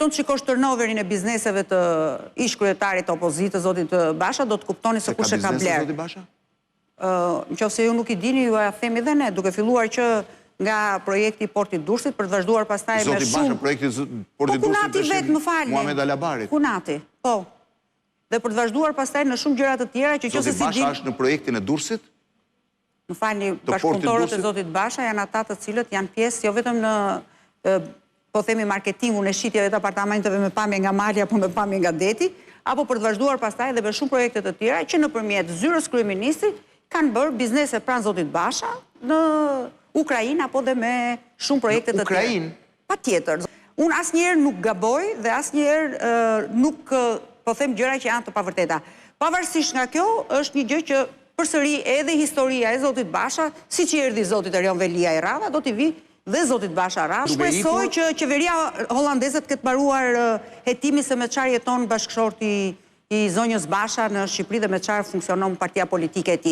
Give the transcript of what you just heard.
parton që shikosh turnoverin e bizneseve të ish kryetarit të opozitës, zotit Basha, do të kuptoni se kush e ka bler. Zoti Basha? Nëse ju nuk i dini, ju ja themi dhe ne, duke filluar që nga projekti Porti Durrësit për të vazhduar pastaj me shumë... Zoti Basha, projekti Porti Durrësit Kunati vetë, më falni. Muhamet Alabarit. Kunati, po. Dhe për të vazhduar pastaj në shumë gjëra të tjera që Zoti Basha është në projektin e Durrësit? Më falni, bashkëpunëtorët e zotit Basha janë ata të cilët janë pjesë jo vetëm në po themi marketingun e shitjeve të apartamenteve me pamje nga mali apo me pamje nga deti, apo për të vazhduar pastaj dhe me shumë projekte të tjera që nëpërmjet zyrës kryeministrit kanë bërë biznese pranë zotit Basha në Ukrainë apo dhe me shumë projekte të tjera. Ukrainë? Patjetër. Unë asnjëherë nuk gaboj dhe asnjëherë nuk po them gjëra që janë të pavërteta. Pavarësisht nga kjo, është një gjë që përsëri edhe historia e zotit Basha, siç i erdhi zotit Erion Velia e radha, do t'i vi dhe zotit Basha radha. Shpresoj që qeveria holandeze të ketë mbaruar hetimin se me çfarë jeton bashkëshorti i zonjës Basha në Shqipëri dhe me çfarë funksionon partia politike e tij.